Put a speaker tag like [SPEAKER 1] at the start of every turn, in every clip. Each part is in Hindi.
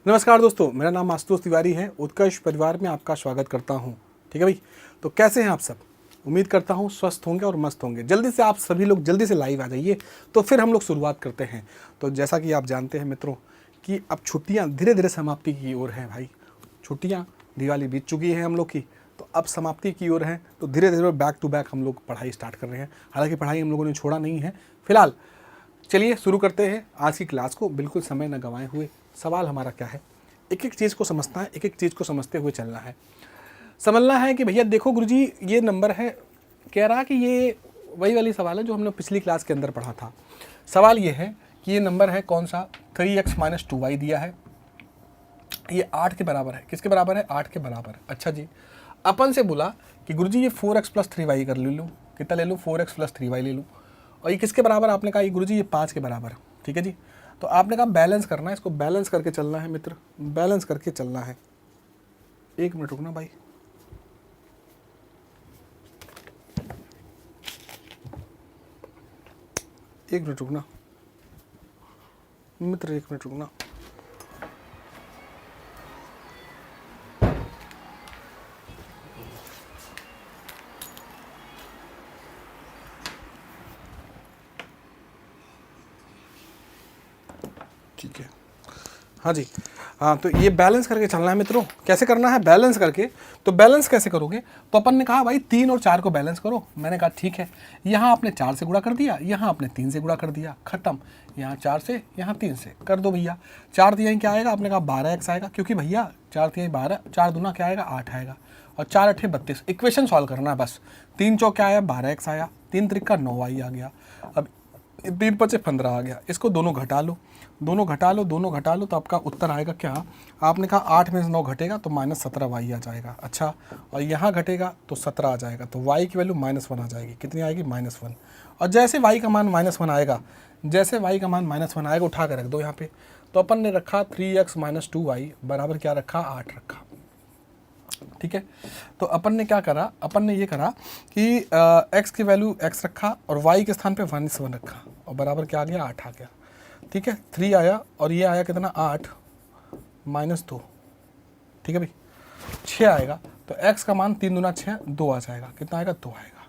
[SPEAKER 1] नमस्कार दोस्तों, मेरा नाम आशुतोष तिवारी है। उत्कर्ष परिवार में आपका स्वागत करता हूं। ठीक है भाई, तो कैसे हैं आप सब? उम्मीद करता हूं स्वस्थ होंगे और मस्त होंगे। जल्दी से आप सभी लोग जल्दी से लाइव आ जाइए, तो फिर हम लोग शुरुआत करते हैं। तो जैसा कि आप जानते हैं मित्रों कि अब छुट्टियाँ धीरे धीरे समाप्ति की ओर हैं भाई। छुट्टियाँ, दिवाली बीत चुकी है हम लोग की, तो अब समाप्ति की ओर है। तो धीरे धीरे बैक टू बैक हम लोग पढ़ाई स्टार्ट कर रहे हैं। हालांकि पढ़ाई हम लोगों ने छोड़ा नहीं है फिलहाल। चलिए शुरू करते हैं आज की क्लास को, बिल्कुल समय न गंवाए हुए। सवाल हमारा क्या है? एक एक चीज़ को समझना है, एक एक चीज़ को समझते हुए चलना है। समझना है कि भैया देखो गुरुजी, ये नंबर है, कह रहा कि ये वही वाली सवाल है जो हमने पिछली क्लास के अंदर पढ़ा था। सवाल ये है कि ये नंबर है कौन सा, 3x - 2y दिया है, ये 8 के बराबर है। किसके बराबर है? 8 के बराबर। अच्छा जी, अपन से बोला कि गुरुजी ये 4x + 3y कर ले लूँ। कितना ले लूँ? 4x + 3y ले लूँ। और ये किसके बराबर? आपने कहा ये गुरुजी ये 5 के बराबर। ठीक है जी, तो आपने कहा बैलेंस करना है, इसको बैलेंस करके चलना है मित्र, बैलेंस करके चलना है। एक मिनट रुकना भाई, एक मिनट रुकना मित्र, एक मिनट रुकना। ठीक है, हाँ जी, हाँ, तो ये बैलेंस करके चलना है मित्रों। कैसे करना है बैलेंस करके? तो बैलेंस कैसे करोगे? तो अपन ने कहा भाई 3 और 4 को बैलेंस करो। मैंने कहा ठीक है, यहाँ आपने 4 से गुणा कर दिया, यहाँ आपने 3 से गुणा कर दिया, खत्म। यहाँ 4 से, यहाँ 3 से कर दो भैया। 4 तिहाई क्या आएगा? आपने कहा 12x आएगा, क्योंकि भैया 4 तिहाई 12, 4 दूना क्या आएगा? 8 आएगा, और 4 8 32। इक्वेशन सॉल्व करना है बस। 3 चौक क्या आया? 12x आया, 3 त्रिक का 9y आ गया, अब 3 5 15 आ गया। इसको दोनों घटा लो, दोनों घटा लो, दोनों घटा लो, तो आपका उत्तर आएगा क्या? आपने कहा 8 में से 9 घटेगा तो -17y आ जाएगा। अच्छा, और यहाँ घटेगा तो 17 आ जाएगा, तो y की वैल्यू -1 आ जाएगी। कितनी आएगी? -1। और जैसे y का मान -1 आएगा, जैसे y का मान -1 आएगा, उठा कर रख दो यहाँ पे। तो अपन ने रखा 3x - 2y बराबर क्या रखा? 8 रखा। ठीक है, तो अपन ने क्या करा? अपन ने ये करा कि x की वैल्यू x रखा और y के स्थान पे 1 रखा, और बराबर क्या आ गया? 8 आ गया। ठीक है, 3 आया, और ये आया कितना? 8 - 2। ठीक है भाई, 6 आएगा, तो x का मान 3 दूना 6, 2 आ जाएगा। कितना आएगा? 2 आएगा।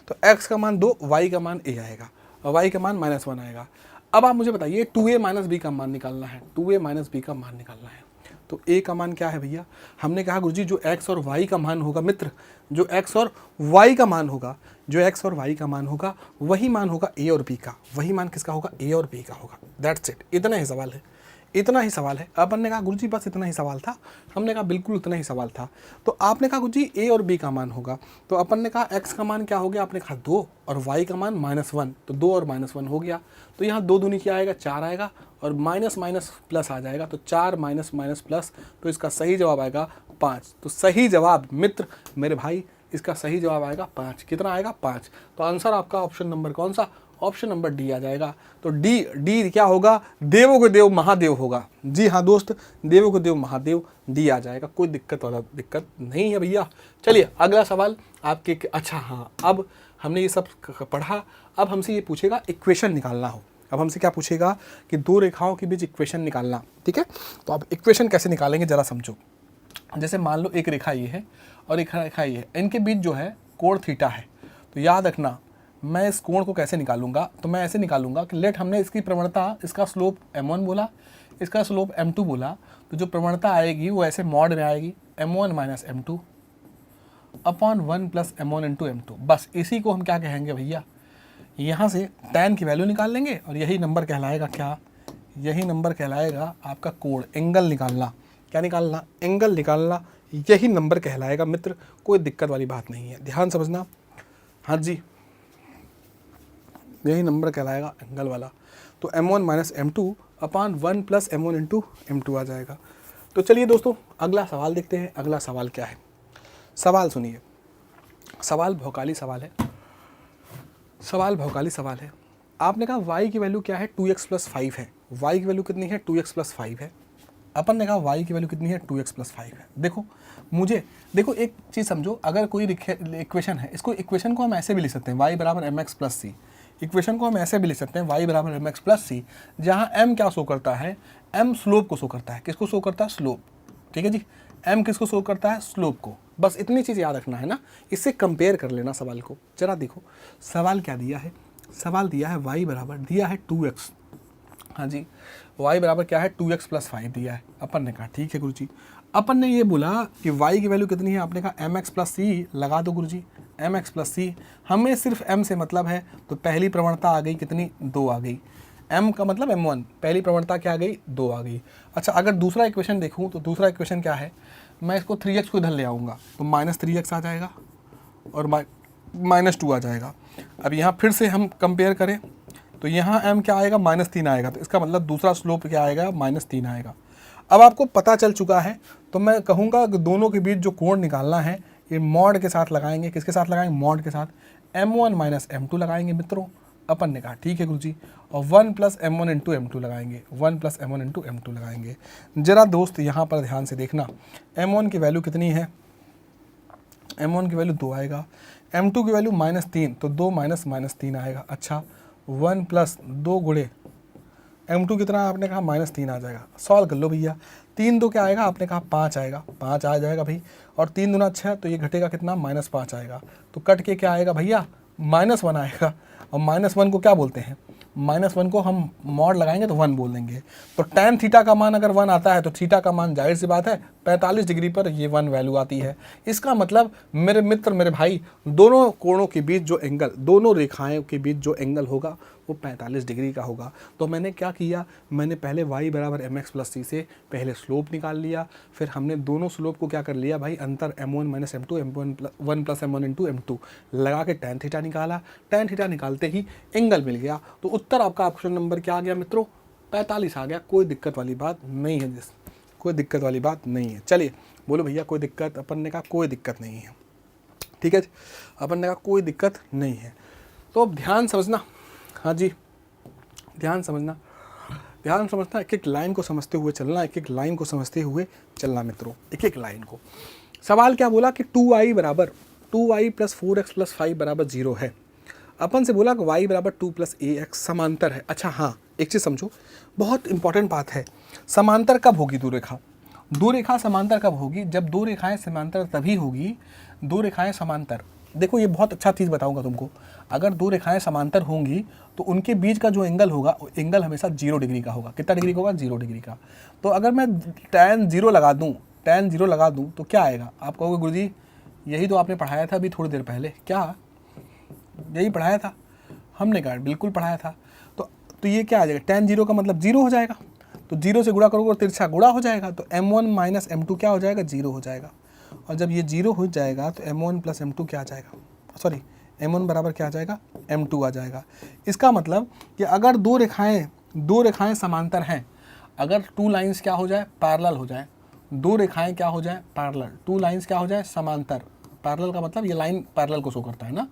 [SPEAKER 1] तो x का मान 2, y का मान a आएगा, और y का मान -1 आएगा। अब आप मुझे बताइए 2a - b का मान निकालना है, 2a - b का मान निकालना है। तो a का मान क्या है भैया? हमने कहा गुरुजी जो x और y का मान होगा मित्र, जो x और y का मान होगा, जो x और y का मान होगा, वही मान होगा a और b का। वही मान किसका होगा? a और b का होगा। दैट्स इट, इतना ही सवाल है, इतना ही सवाल है। अपन ने कहा गुरुजी बस इतना ही सवाल था। हमने कहा बिल्कुल इतना ही सवाल था। तो आपने कहा गुरुजी a और b का मान होगा, तो अपन ने कहा x का मान क्या हो गया? आपने कहा 2, और y का मान -1, तो 2 और -1 हो गया। तो यहाँ 2 दूनी क्या आएगा? 4 आएगा, और माइनस माइनस प्लस आ जाएगा, तो 4 माइनस माइनस प्लस, तो इसका सही जवाब आएगा 5। तो सही जवाब मित्र, मेरे भाई, इसका सही जवाब आएगा 5। कितना आएगा? 5। तो आंसर आपका ऑप्शन नंबर कौन सा? ऑप्शन नंबर डी आ जाएगा। तो डी क्या होगा? देवों के देव महादेव होगा। जी हाँ दोस्त, देवों के देव महादेव, डी आ जाएगा। कोई दिक्कत नहीं है भैया। चलिए अगला सवाल आपके। अच्छा हाँ, अब हमने ये सब पढ़ा, अब हमसे ये पूछेगा इक्वेशन निकालना हो। अब हमसे क्या पूछेगा कि 2 रेखाओं के बीच इक्वेशन निकालना। ठीक है, तो अब इक्वेशन कैसे निकालेंगे जरा समझो। जैसे मान लो एक रेखा ये है और एक रेखा ये है, इनके बीच जो है कोण थीटा है। तो याद रखना, मैं इस कोण को कैसे निकालूंगा? तो मैं ऐसे निकालूंगा कि लेट हमने इसकी प्रवणता, इसका स्लोप m1 बोला, इसका स्लोप m2 बोला, तो जो प्रवणता आएगी वो ऐसे मॉड में आएगी, m1 - m2 upon 1 + m1 × m2। बस इसी को हम क्या कहेंगे भैया? यहाँ से tan की वैल्यू निकाल लेंगे, और यही नंबर कहलाएगा क्या? यही नंबर कहलाएगा आपका कोण, एंगल निकालना। क्या निकालना? एंगल निकालना। यही नंबर कहलाएगा मित्र, कोई दिक्कत वाली बात नहीं है, ध्यान समझना। हाँ जी, यही नंबर कहलाएगा एंगल वाला। तो m1 - m2 upon 1 + m1 × m2 आ जाएगा। तो चलिए दोस्तों अगला सवाल देखते हैं। अगला सवाल क्या है? सवाल सुनिए, सवाल भौकाली सवाल है। सवाल भौकाली सवाल है। आपने कहा y की वैल्यू क्या है? 2x + 5 है। y की वैल्यू कितनी है? 2x + 5 है। अपन ने कहा y की वैल्यू कितनी है? 2x + 5 है। देखो एक चीज़ समझो, अगर कोई इक्वेशन है, इसको इक्वेशन को हम ऐसे भी लिख सकते हैं, y = mx + c। इक्वेशन को हम ऐसे भी लिख सकते हैं y बराबर एम एक्स प्लस सी, जहाँ m क्या शो करता है, m स्लोप को शो करता है। किसको शो करता है? स्लोप। ठीक है जी, m किसको शो करता है? स्लोप को। बस इतनी चीज़ याद रखना है ना, इससे कंपेयर कर लेना सवाल को। जरा देखो सवाल क्या दिया है, सवाल दिया है y बराबर दिया है 2x। हाँ जी, y बराबर क्या है? 2x प्लस 5 दिया है। अपन ने कहा ठीक है गुरुजी। अपन ने ये बोला कि y की वैल्यू कितनी है, आपने कहा mx प्लस सी लगा दो गुरुजी, mx प्लस सी। हमें सिर्फ m से मतलब है, तो पहली प्रवणता आ गई कितनी? 2 आ गई। m का मतलब m1, पहली प्रवणता क्या आ गई? 2 आ गई। अच्छा, अगर दूसरा इक्वेशन देखूँ तो दूसरा इक्वेशन क्या है, मैं इसको 3x को इधर ले आऊँगा तो -3x आ जाएगा और -2 आ जाएगा। अब यहाँ फिर से हम कंपेयर करें तो यहाँ m क्या आएगा? -3 आएगा। तो इसका मतलब दूसरा स्लोप क्या आएगा? -3 आएगा। अब आपको पता चल चुका है, तो मैं कहूँगा कि दोनों के बीच जो कोण निकालना है ये मॉड के साथ लगाएंगे। किसके साथ लगाएंगे? मॉड के साथ। m1 माइनस m2 लगाएंगे मित्रों। अपन ने कहा ठीक है गुरुजी, और 1 प्लस m1 इंटू m2 लगाएंगे, 1 प्लस m1 इंटू m2 लगाएंगे। जरा दोस्त यहाँ पर ध्यान से देखना, m1 की वैल्यू कितनी है? m1 की वैल्यू 2 आएगा, m2 की वैल्यू -3, तो 2 माइनस -3 आएगा। अच्छा, 1 प्लस 2 गुणे m2 कितना आपने कहा? -3 आ जाएगा। सॉल्व कर लो भैया। 3 2 क्या आएगा? आपने कहा 5 आएगा, 5 आ जाएगा भाई। और 3 दूना 6, तो ये घटेगा कितना? -5 आएगा। तो कट के क्या आएगा भैया? -1 आएगा। और -1 को क्या बोलते हैं? -1 को हम मॉड लगाएंगे तो 1 बोल देंगे। तो tan थीटा का मान अगर 1 आता है तो थीटा का मान जाहिर सी बात है 45 डिग्री पर ये 1 वैल्यू आती है। इसका मतलब मेरे मित्र, मेरे भाई, दोनों कोणों के बीच जो एंगल, दोनों रेखाएं के बीच जो एंगल होगा वो 45 डिग्री का होगा। तो मैंने क्या किया, मैंने पहले y बराबर एम एक्स प्लस सी से पहले स्लोप निकाल लिया, फिर हमने दोनों स्लोप को क्या कर लिया भाई? अंतर m1 minus m2, m1 plus m1 into m2 लगा के tan थीटा निकाला। tan थीटा निकालते ही एंगल मिल गया। तो उत्तर आपका ऑप्शन नंबर क्या आ गया मित्रों? 45 आ गया। कोई दिक्कत वाली बात नहीं है, कोई दिक्कत वाली बात नहीं है। चलिए बोलो भैया कोई दिक्कत? अपन ने कहा कोई दिक्कत नहीं है। ठीक है, अपन ने कहा कोई दिक्कत नहीं है। तो अब ध्यान समझना, हाँ जी ध्यान समझना, ध्यान समझना, एक एक लाइन को समझते हुए चलना, एक एक लाइन को समझते हुए चलना मित्रों, एक एक लाइन को। सवाल क्या बोला कि 2y बराबर 2y प्लस 4x प्लस 5 बराबर 0 है। अपन से बोला कि y बराबर 2 प्लस ax समांतर है। अच्छा हाँ, एक चीज़ समझो, बहुत इंपॉर्टेंट बात है, समांतर कब होगी दो रेखा? दो रेखा समांतर कब होगी? जब दो रेखाएं समांतर तभी होगी, दो रेखाएं समांतर। देखो ये बहुत अच्छा चीज़ बताऊंगा तुमको, अगर दो रेखाएं समांतर होंगी तो उनके बीच का जो एंगल होगा वो एंगल हमेशा 0 डिग्री का होगा। कितना डिग्री का होगा? 0 डिग्री का। तो अगर मैं tan 0 लगा दूं तो क्या आएगा? आप कहोगे गुरुजी यही तो आपने पढ़ाया था अभी थोड़ी देर पहले। क्या यही पढ़ाया था? हमने कहा बिल्कुल पढ़ाया था। तो ये क्या आ जाएगा? tan 0 का मतलब 0 हो जाएगा। तो 0 से गुणा करोगे और तिरछा गुणा हो जाएगा, तो m1 माइनस m2 क्या हो जाएगा? 0 हो जाएगा। और जब ये 0 हो जाएगा तो m1 प्लस m2 क्या आ जाएगा? सॉरी, m1 बराबर क्या आ जाएगा? m2 आ जाएगा। इसका मतलब कि अगर दो रेखाएं समांतर हैं, अगर टू लाइंस क्या हो जाए? पैरेलल हो जाए। दो रेखाएं क्या हो जाए? पैरेलल। टू लाइंस क्या हो जाए? समांतर। पैरेलल का मतलब ये लाइन पैरेलल को शो करता है ना।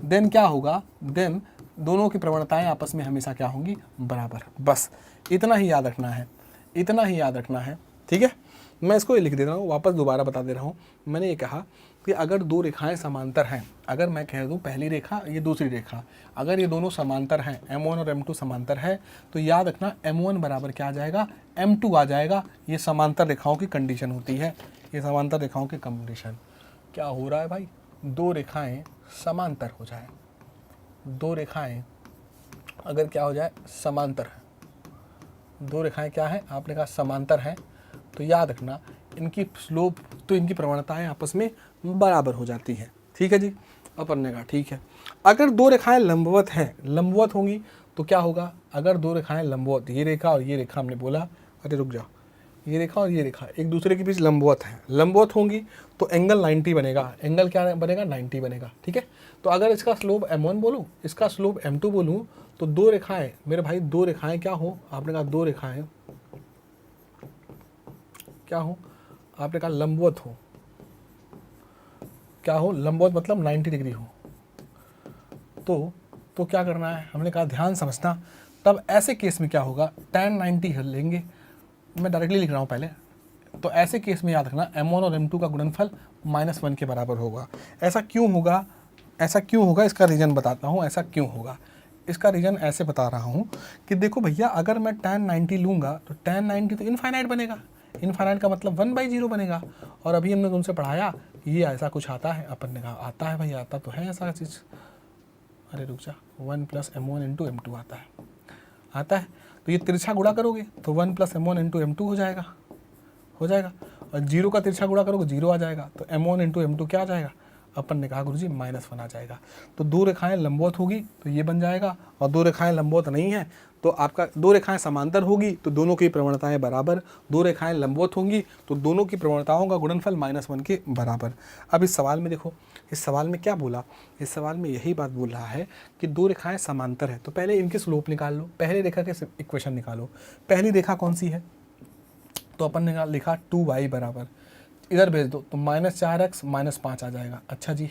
[SPEAKER 1] देन क्या होगा? देन दोनों की प्रवणताएं आपस में हमेशा क्या होंगी? बराबर। बस इतना ही याद रखना है, इतना ही याद रखना है। ठीक है, मैं इसको लिख दे रहा हूँ, वापस दोबारा बता दे रहा हूँ। मैंने ये कहा कि अगर दो रेखाएं समांतर हैं, अगर मैं कह दूँ पहली रेखा ये दूसरी रेखा, अगर ये दोनों समांतर हैं, m1 और m2 समांतर है, तो याद रखना m1 बराबर क्या आ जाएगा? m2 आ जाएगा। ये समांतर रेखाओं की कंडीशन होती है, ये समांतर रेखाओं की कंडीशन। क्या हो रहा है भाई? दो रेखाएं समांतर हो जाए, दो रेखाएं अगर क्या हो जाए? समांतर है। दो रेखाएं क्या है? आपने कहा समांतर है, तो याद रखना इनकी स्लोप, तो इनकी प्रवणताएं आपस में बराबर हो जाती हैं। ठीक है जी, अपन ने कहा ठीक है। अगर दो रेखाएं लंबवत हैं, लंबवत होंगी तो क्या होगा? अगर दो रेखाएं लंबवत, ये रेखा और ये रेखा, हमने बोला, अरे रुक जाओ, ये रेखा और ये रेखा एक दूसरे के बीच लंबवत हैं, लंबवत होंगी तो एंगल 90 बनेगा। एंगल क्या बनेगा? 90 बनेगा। ठीक है, तो अगर इसका स्लोप m1 बोलूँ, इसका स्लोप m2 बोलूँ, तो दो रेखाएं मेरे भाई, दो रेखाएं क्या हो? आपने कहा दो रेखाएं क्या हो? आपने कहा लंबवत हो। क्या हो? लंबवत मतलब 90 डिग्री हो। तो क्या करना है? हमने कहा ध्यान समझना। तब ऐसे केस में क्या होगा? tan 90 लेंगे, मैं डायरेक्टली लिख रहा हूँ पहले। तो ऐसे केस में याद रखना m1 और m2 का गुणनफल -1 के बराबर होगा। ऐसा क्यों होगा? ऐसा क्यों होगा, इसका रीज़न बताता हूँ ऐसा क्यों होगा। इसका रीज़न ऐसे बता रहा हूँ कि देखो भैया, अगर मैं tan 90 लूँगा तो tan 90 तो इनफाइनाइट बनेगा। इनफाइनाइट का मतलब 1/0 बनेगा। और अभी हमने तुमसे पढ़ाया ये ऐसा कुछ आता है, अपन ने कहा आता है भैया, आता तो है ऐसा चीज़। अरे रुक जा, 1 + m1 × m2 आता है। तो ये तिरछा गुणा करोगे तो 1 + m1 × m2 हो जाएगा। और 0 का तिरछा गुणा करोगे 0 आ जाएगा। तो m1 × m2 क्या आ जाएगा, अपन ने कहा गुरुजी -1 आ जाएगा। तो दो रेखाएं लंबवत होगी तो ये बन जाएगा, और दो रेखाएं लंबवत नहीं है तो आपका, दो रेखाएं समांतर होगी तो दोनों की प्रवणताएं बराबर, दो रेखाएं लंबवत होंगी तो दोनों की प्रवणताओं का गुणनफल -1 के बराबर। अब इस सवाल में देखो, इस सवाल में क्या बोला, इस सवाल में यही बात बोल रहा है कि दो रेखाएं समांतर है तो पहले इनके स्लोप निकाल लो, पहले रेखा के इक्वेशन निकालो। पहली रेखा कौन सी है, तो अपन ने लिखा 2y बराबर, इधर भेज दो तो -4x -5 आ जाएगा। अच्छा जी,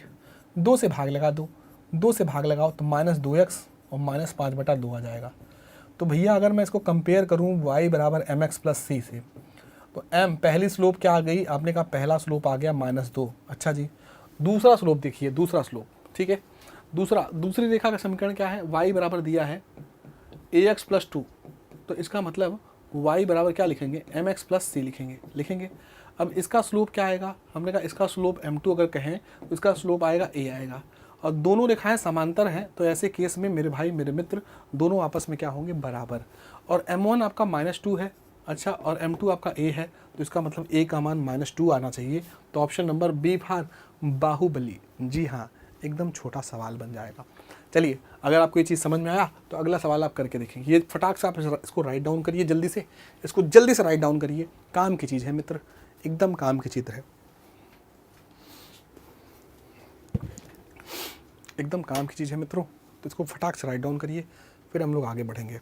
[SPEAKER 1] 2 से भाग लगा दो, 2 से भाग लगाओ तो -2x और -5/2 आ जाएगा। तो भैया अगर मैं इसको कंपेयर करूं y बराबर mx + c से, तो m पहली स्लोप क्या आ गई, आपने कहा पहला स्लोप आ गया -2। अच्छा जी, दूसरा स्लोप देखिए, दूसरा स्लोप, ठीक है। दूसरी रेखा का समीकरण क्या है, y बराबर दिया है ax + 2, तो इसका मतलब y बराबर क्या लिखेंगे, mx + c लिखेंगे। अब इसका स्लोप क्या आएगा, हमने कहा इसका स्लोप m2 अगर कहें तो इसका स्लोप आएगा a आएगा, और दोनों रेखाएं समांतर हैं तो ऐसे केस में मेरे भाई मेरे मित्र दोनों आपस में क्या होंगे, बराबर। और m1 आपका -2 है, अच्छा, और m2 आपका a है, तो इसका मतलब a का मान -2 आना चाहिए। तो option number B for Baahubali, जी हाँ, एकदम छोटा सवाल बन जाएगा। चलिए, अगर आपको ये चीज़ समझ में आया तो अगला सवाल आप करके देखेंगे। ये फटाक से आप इसको राइट डाउन करिए, जल्दी से इसको जल्दी से राइट डाउन करिए, काम की चीज़ है मित्र, एकदम काम की चीज़ है, एकदम काम की चीज़ है मित्रों। तो इसको फटाक से राइट डाउन करिए, फिर हम लोग आगे बढ़ेंगे।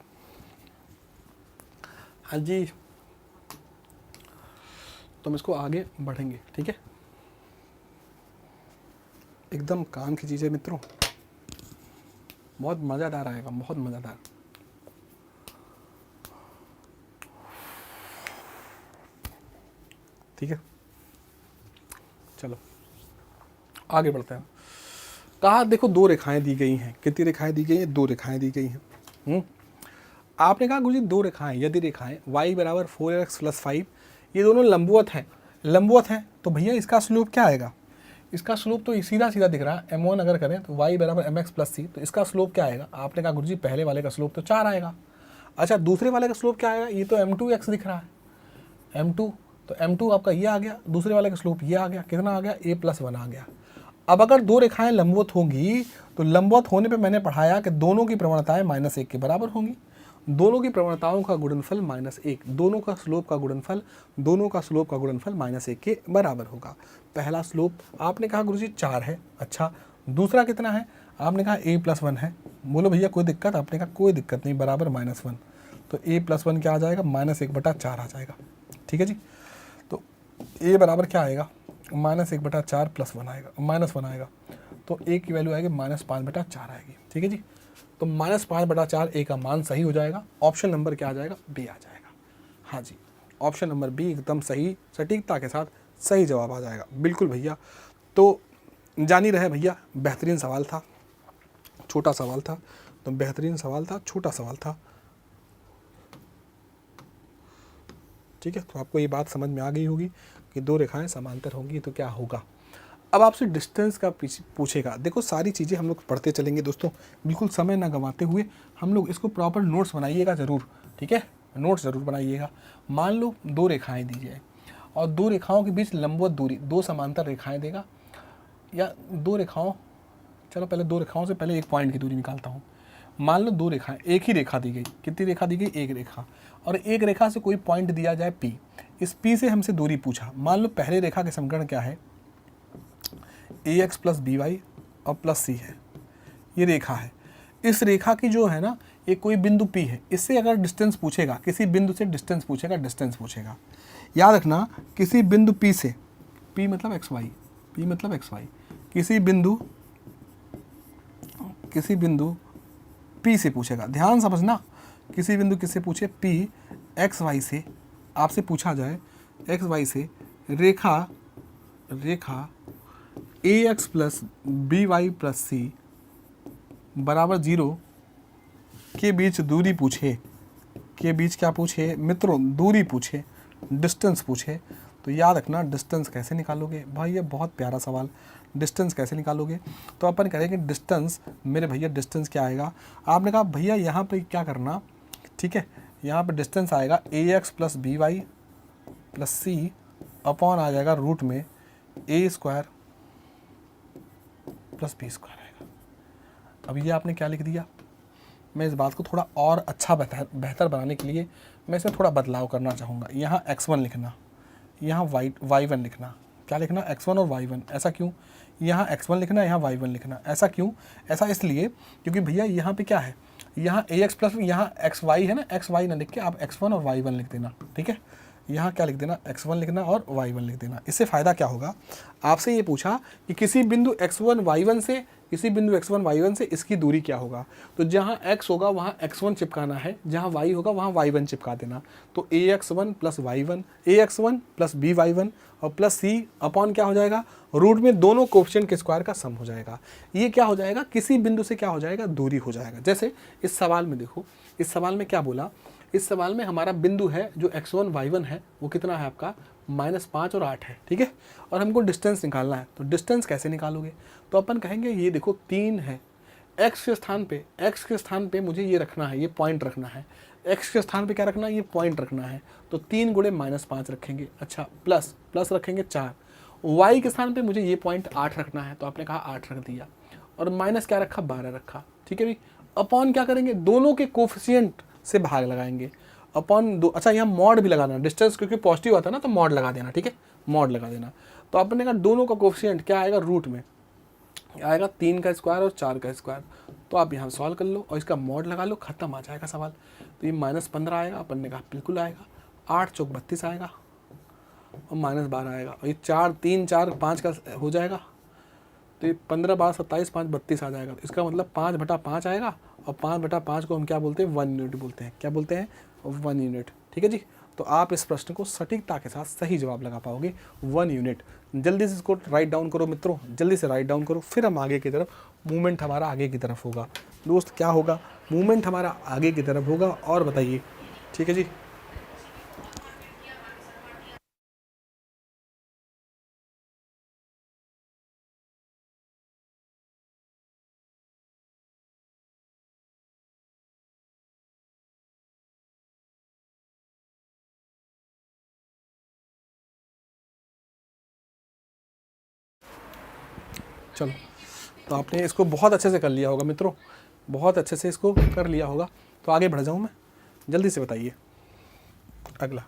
[SPEAKER 1] हाँ जी, तो हम इसको आगे बढ़ेंगे, ठीक है। एकदम काम की चीज़ है मित्रों, बहुत मज़ेदार आएगा, बहुत मज़ेदार। ठीक है, चलो आगे बढ़ते हैं। कहा देखो दो रेखाएं दी गई हैं, कितनी रेखाएं दी गई हैं, दो रेखाएं दी गई हैं। आपने कहा गुरुजी दो रेखाएं, यदि रेखाएं y बराबर 4x + 5, ये दोनों लंबवत हैं तो भैया इसका स्लोप क्या आएगा, इसका स्लोप तो सीधा सीधा दिख रहा है, m1 अगर करें तो y बराबर mx + c, तो इसका स्लोप क्या आएगा, आपने कहा गुरुजी पहले वाले का स्लोप तो 4 आएगा। अच्छा, दूसरे वाले का स्लोप क्या आएगा, ये तो m2x दिख रहा है, m2, तो m2 आपका ये आ गया, दूसरे वाले का स्लोप ये आ गया, कितना आ गया, a + 1 आ गया। अब अगर दो रेखाएं लंबवत होंगी तो लंबवत होने पे मैंने पढ़ाया कि दोनों की प्रवणताएं -1 के बराबर होंगी, दोनों की प्रवणताओं का गुणनफल -1, दोनों का स्लोप का गुणनफल -1 के बराबर होगा। पहला स्लोप आपने कहा गुरुजी 4 है, अच्छा, दूसरा कितना है, आपने कहा a + 1 है। बोलो भैया कोई दिक्कत, आपने कहा कोई दिक्कत नहीं, बराबर -1, तो a + 1 क्या आ जाएगा, -1/4 आ जाएगा। ठीक है जी, तो a बराबर क्या आएगा, -1/4 + 1 आएगा, -1 आएगा, तो a की वैल्यू आएगी -5/4 आएगी। ठीक है जी, तो -5/4 a का मान सही हो जाएगा। ऑप्शन नंबर क्या आ जाएगा, बी आ जाएगा। हाँ जी, ऑप्शन नंबर बी एकदम सही, सटीकता के साथ सही जवाब आ जाएगा। बिल्कुल भैया, तो जान ही रहे भैया, बेहतरीन सवाल था, छोटा सवाल था, तो बेहतरीन सवाल था, छोटा सवाल था। ठीक है, तो आपको ये बात समझ में आ गई होगी कि दो रेखाएं समांतर होंगी तो क्या होगा। अब आपसे डिस्टेंस का पूछेगा। देखो सारी चीज़ें हम लोग पढ़ते चलेंगे दोस्तों, बिल्कुल समय ना गंवाते हुए हम लोग इसको प्रॉपर नोट्स बनाइएगा ज़रूर, ठीक है, नोट्स ज़रूर बनाइएगा। मान लो दो रेखाएं दी जाए और दो रेखाओं के बीच लंबवत दूरी, दो समांतर रेखाएं देगा, या दो रेखाओं, चलो पहले दो रेखाओं से पहले एक पॉइंट की दूरी निकालता हूँ। मान लो दो रेखाएं, एक ही रेखा दी गई, कितनी रेखा दी गई, एक रेखा, और एक रेखा से कोई पॉइंट दिया जाए P, इस P से हमसे दूरी पूछा। मान लो पहले रेखा के समीकरण क्या है, ax + by और +c है, ये रेखा है। इस रेखा की जो है ना, ये कोई बिंदु P है, इससे अगर डिस्टेंस पूछेगा, किसी बिंदु से डिस्टेंस पूछेगा, याद रखना, किसी बिंदु P से, P मतलब xy, किसी बिंदु P से पूछेगा, ध्यान समझना, किसी बिंदु किससे पूछे, P xy से, आपसे पूछा जाए xy से रेखा a x plus b y plus c बराबर 0 के बीच दूरी पूछे, के बीच क्या पूछे मित्रों, दूरी पूछे, डिस्टेंस पूछे, तो याद रखना डिस्टेंस कैसे निकालोगे भाई, ये बहुत प्यारा सवाल। डिस्टेंस कैसे निकालोगे, तो अपन करेंगे डिस्टेंस, मेरे भैया डिस्टेंस क्या आएगा, आपने कहा भैया यहाँ पे क्या करना, ठीक है, यहाँ पे डिस्टेंस आएगा a x plus b y plus c upon आ जाएगा रूट में a square plus B square आएगा। अब ये आपने क्या लिख दिया, मैं इस बात को थोड़ा और अच्छा बेहतर बनाने के लिए मैं इसमें थोड़ा बदलाव करना चाहूँगा। यहाँ x1 लिखना, यहाँ y1 लिखना, क्या लिखना x1 और y1, ऐसा क्यों, यहाँ x1 लिखना, यहाँ y1 लिखना, ऐसा क्यों, ऐसा इसलिए क्योंकि भैया यहाँ पे क्या है, यहाँ ax प्लस यहाँ xy है ना, xy ना लिख के आप x1 और y1 लिख देना, ठीक है, यहाँ क्या लिख देना, x1 लिखना और y1 लिख देना। इससे फ़ायदा क्या होगा, आपसे ये पूछा कि किसी बिंदु x1 y1 से, किसी बिंदु x1 y1 से इसकी दूरी क्या होगा, तो जहाँ x होगा वहाँ x1 चिपकाना है, जहाँ y होगा वहाँ y1 चिपका देना। तो ax1 plus y1, ax1 plus by1 और प्लस c अपॉन क्या हो जाएगा, रूट में दोनों कोएफिशिएंट के स्क्वायर का सम हो जाएगा। ये क्या हो जाएगा, किसी बिंदु से क्या हो जाएगा, दूरी हो जाएगा। जैसे इस सवाल में देखो, इस सवाल में क्या बोला, इस सवाल में हमारा बिंदु है जो x1 y1 है वो कितना है आपका -5 और 8 है, ठीक है, और हमको डिस्टेंस निकालना है। तो डिस्टेंस कैसे निकालोगे, तो अपन कहेंगे ये देखो 3 है, x के स्थान पे मुझे ये रखना है, ये पॉइंट रखना है, x के स्थान पे क्या रखना है, ये पॉइंट रखना है, तो 3 गुणे -5 रखेंगे, अच्छा प्लस प्लस रखेंगे 4, y के स्थान पे मुझे ये पॉइंट 8 रखना है, तो आपने कहा 8 रख दिया, और माइनस क्या रखा, 12 रखा, ठीक है भाई, अपॉन क्या करेंगे, दोनों के कोफिशिएंट से भाग लगाएंगे, अपॉन दो, अच्छा यहाँ मॉड भी लगाना, डिस्टेंस क्योंकि पॉजिटिव आता है ना तो मॉड लगा देना, ठीक है, मॉड लगा देना। तो आपने कहा दोनों का कोफिशिएंट क्या आएगा, रूट में आएगा 3 का स्क्वायर और 4 का स्क्वायर, तो आप यहाँ सॉल्व कर लो और इसका मॉड लगा लो, खत्म, आ जाएगा सवाल। तो ये -15 आएगा, अपन ने कहा बिल्कुल आएगा, 8 चौक 32 आएगा और -12 आएगा, और ये 4 3 4 5 का हो जाएगा, तो ये 15 12 27 5 32 आ जाएगा। तो इसका मतलब 5/5 आएगा, और 5/5 को हम क्या बोलते हैं, 1 यूनिट बोलते हैं, क्या बोलते हैं, 1 यूनिट, ठीक है जी। तो आप इस प्रश्न को सटीकता के साथ सही जवाब लगा पाओगे, 1 यूनिट। जल्दी से इसको राइट डाउन करो मित्रों, जल्दी से राइट डाउन करो, फिर हम आगे की तरफ, मूवमेंट हमारा आगे की तरफ होगा दोस्त, क्या होगा, मूवमेंट हमारा आगे की तरफ होगा। और बताइए, ठीक है जी। चलो, तो आपने इसको बहुत अच्छे से कर लिया होगा मित्रों, बहुत अच्छे से इसको कर लिया होगा। तो आगे बढ़ जाऊँ मैं, जल्दी से बताइए अगला।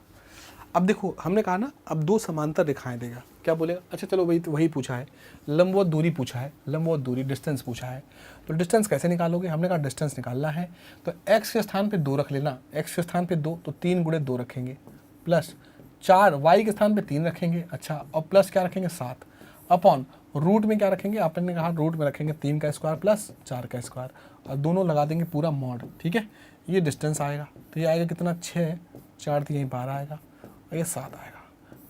[SPEAKER 1] अब देखो हमने कहा ना, अब 2 समांतर रेखाएं देगा, क्या बोलेगा, अच्छा चलो वही पूछा है, लंबवत दूरी पूछा है, लंबवत दूरी डिस्टेंस पूछा है, तो डिस्टेंस कैसे निकालोगे, हमने कहा डिस्टेंस निकालना है तो x के स्थान पे 2 रख लेना, x के स्थान पे 2, तो 3 गुणे 2 रखेंगे, प्लस 4 y के स्थान पे 3 रखेंगे, अच्छा, और प्लस क्या रखेंगे 7, अपॉन रूट में क्या रखेंगे, आपने कहा रूट में रखेंगे 3 का स्क्वायर प्लस 4 का स्क्वायर, और दोनों लगा देंगे पूरा मॉड, ठीक है। ये डिस्टेंस आएगा, तो ये आएगा कितना, 6 4 तो यहीं 12 आएगा, और ये 7 आएगा,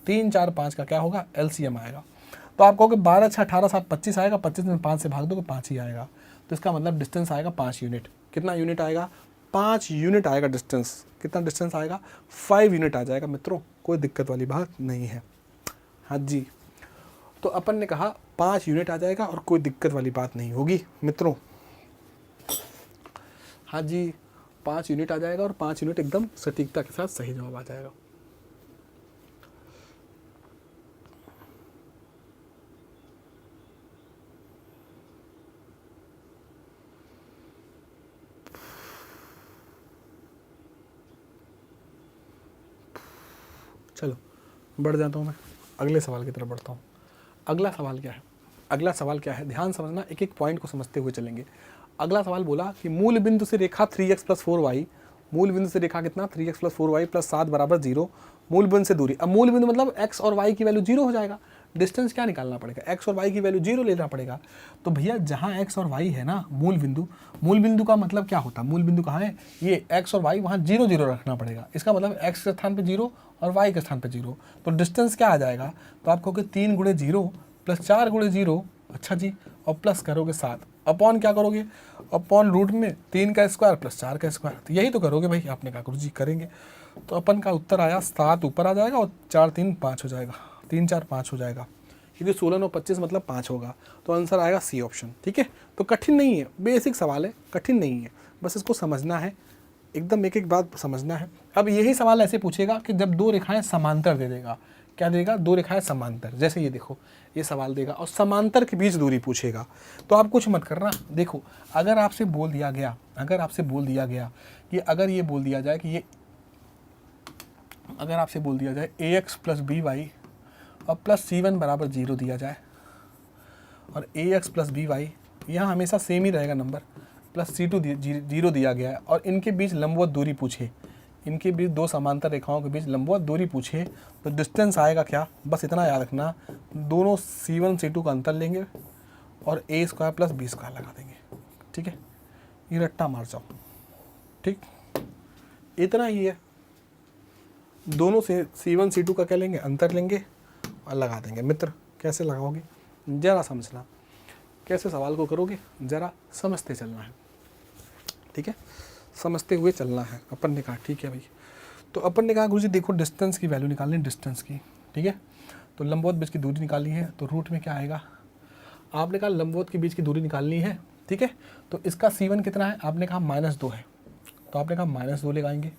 [SPEAKER 1] 3 4 5 का क्या होगा, LCM आएगा। तो आप कहोगे 12 6 18 7 25 आएगा, 25 में 5 से भाग दोगे 5 ही आएगा, तो इसका मतलब डिस्टेंस आएगा 5 यूनिट। कितना यूनिट आएगा, 5 यूनिट आएगा डिस्टेंस। कितना डिस्टेंस आएगा, 5 यूनिट आ जाएगा मित्रों, कोई दिक्कत वाली बात नहीं है। हाँ जी, तो अपन ने कहा 5 यूनिट आ जाएगा और कोई दिक्कत वाली बात नहीं होगी मित्रों। हाँ जी, 5 यूनिट आ जाएगा और 5 यूनिट एकदम सटीकता के साथ सही जवाब आ जाएगा। चलो बढ़ जाता हूँ मैं, अगले सवाल की तरफ बढ़ता हूँ। अगला सवाल क्या है, अगला सवाल क्या है, ध्यान समझना, एक एक पॉइंट को समझते हुए चलेंगे। अगला सवाल बोला कि मूल बिंदु से रेखा 3x + 4y, मूल बिंदु से रेखा कितना 3x + 4y + 7 = 0, मूल बिंदु से दूरी, अब मूल बिंदु मतलब x और y की वैल्यू 0 हो जाएगा, डिस्टेंस क्या निकालना पड़ेगा, x और y की वैल्यू 0 लेना पड़ेगा। तो भैया जहाँ x और y है ना, मूल बिंदु का मतलब क्या होता है, मूल बिंदु कहाँ है, ये x और y वहाँ 0 0 रखना पड़ेगा, इसका मतलब x के स्थान पे 0 और y के स्थान पे 0, तो डिस्टेंस क्या आ जाएगा, तो आप कहोगे 3 × 0 प्लस 4 गुणे 0, अच्छा जी, और प्लस करोगे 7, अपॉन क्या करोगे, अपॉन रूट में 3 का स्क्वायर प्लस 4 का स्क्वायर, तो यही तो करोगे भाई। आपने कहा गुरुजी करेंगे, तो अपन का उत्तर आया 7 ऊपर आ जाएगा और 4 3 5 हो जाएगा, 3 4 5 हो जाएगा, क्योंकि 16 और 25 मतलब 5 होगा, तो आंसर आएगा सी ऑप्शन। ठीक है, तो कठिन नहीं है, बेसिक सवाल है, कठिन नहीं है, बस इसको समझना है, एकदम एक एक बात समझना है। अब यही सवाल ऐसे पूछेगा कि जब दो रेखाएं समांतर दे देगा, क्या देगा, दो रेखाएं समांतर, जैसे ये देखो ये सवाल देगा और समांतर के बीच दूरी पूछेगा, तो आप कुछ मत करना। देखो अगर आपसे बोल दिया गया, कि अगर ये बोल दिया जाए कि ये, अगर आपसे बोल दिया जाए ax प्लस बी वाई और प्लस C1 बराबर 0 दिया जाए, और ax प्लस बी वाई यहाँ हमेशा सेम ही रहेगा नंबर, प्लस C2 0 दिया गया है, और इनके बीच लंबवत दूरी पूछे, इनके बीच दो समांतर रेखाओं के बीच लंबवत दूरी पूछे, तो डिस्टेंस आएगा क्या, बस इतना याद रखना, दोनों C1 C2 का अंतर लेंगे और a square plus B square लगा देंगे। ठीक है, ये रट्टा मार जाओ, ठीक, इतना ही है। दोनों से C1 C2 का क्या लेंगे, अंतर लेंगे और लगा देंगे। मित्र कैसे लगाओगे, ज़रा समझना, कैसे सवाल को करोगे, ज़रा समझते चलना है। ठीक है, समझते हुए चलना है। अपन ने कहा ठीक है भाई, तो अपन ने कहा गुरुजी देखो डिस्टेंस की वैल्यू निकालनी है, डिस्टेंस की। ठीक है, तो लंबवत बीच की दूरी निकालनी है, तो रूट में क्या आएगा, आपने कहा लंबवत के बीच की दूरी निकालनी है। ठीक है, तो इसका C1 कितना है, आपने कहा -2 है, तो आपने कहा -2 लगाएंगे,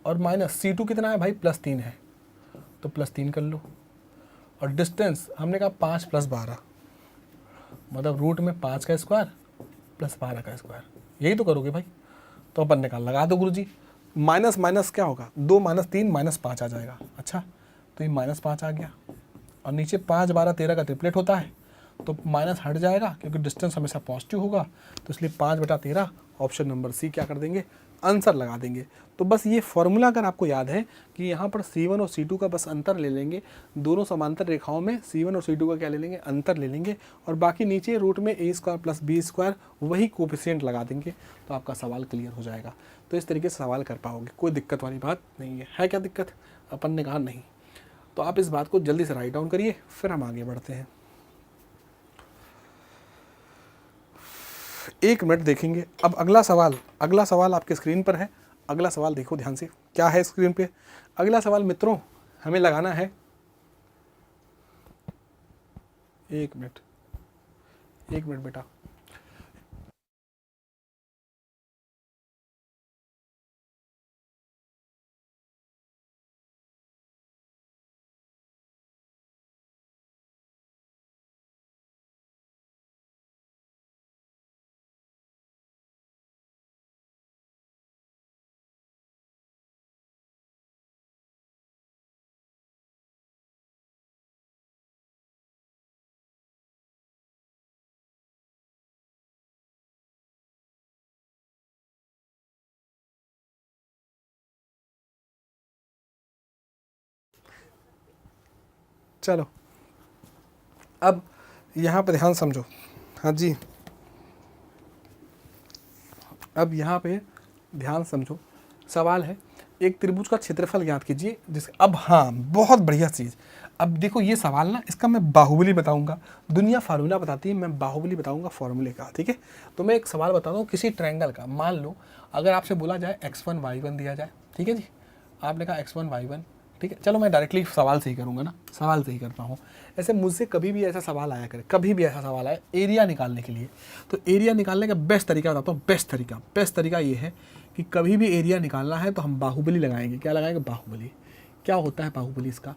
[SPEAKER 1] और माइनस C2 कितना है भाई, +3 है, तो +3 कर लो, और डिस्टेंस हमने कहा 5 + 12, मतलब रूट में 5 का स्क्वायर प्लस 12 का स्क्वायर, यही तो करोगे भाई। तो अपन ने कहा लगा दो गुरुजी, माइनस माइनस क्या होगा, 2 - 3 -5 आ जाएगा। अच्छा, तो ये -5 आ गया, और नीचे 5 12 13 का ट्रिपलेट होता है, तो माइनस हट जाएगा क्योंकि डिस्टेंस हमेशा पॉजिटिव होगा, तो इसलिए 5/13 ऑप्शन नंबर सी क्या कर देंगे, आंसर लगा देंगे। तो बस ये फॉर्मूला अगर आपको याद है कि यहाँ पर C1 और C2 का बस अंतर ले लेंगे, दोनों समांतर रेखाओं में C1 और C2 का क्या ले लेंगे, अंतर ले लेंगे, और बाकी नीचे रूट में a square plus B square वही कोफिशिएंट लगा देंगे, तो आपका सवाल क्लियर हो जाएगा। तो इस तरीके से सवाल कर पाओगे, कोई दिक्कत वाली बात नहीं है क्या दिक्कत, अपन ने कहा नहीं। तो आप इस बात को जल्दी से राइट डाउन करिए, फिर हम आगे बढ़ते हैं। 1 मिनट देखेंगे। अब अगला सवाल आपके स्क्रीन पर है। अगला सवाल देखो ध्यान से, क्या है स्क्रीन पे। अगला सवाल मित्रों हमें लगाना है, 1 मिनट बेटा, चलो अब यहाँ पे ध्यान समझो। हाँ जी, अब यहाँ पे ध्यान समझो, सवाल है एक त्रिभुज का क्षेत्रफल ज्ञात कीजिए जिसके, अब हाँ बहुत बढ़िया चीज़, अब देखो ये सवाल ना, इसका मैं बाहुबली बताऊंगा, दुनिया फार्मूला बताती है, मैं बाहुबली बताऊंगा फार्मूले का। ठीक है, तो मैं एक सवाल बताता हूँ किसी ट्रायंगल का, मान लो अगर आपसे बोला जाए x1 y1 दिया जाए, ठीक है जी, आपने कहा x1 y1, ठीक है, चलो मैं डायरेक्टली सवाल से ही करूँगा ना, सवाल से ही करता हूँ। ऐसे मुझसे कभी भी ऐसा सवाल आया करे, कभी भी ऐसा सवाल आया एरिया निकालने के लिए, तो एरिया निकालने का बेस्ट तरीका बताता हूँ, बेस्ट तरीका ये है कि कभी भी एरिया निकालना है तो हम बाहुबली लगाएंगे। क्या लगाएंगे, बाहुबली। क्या होता है बाहुबली इसका,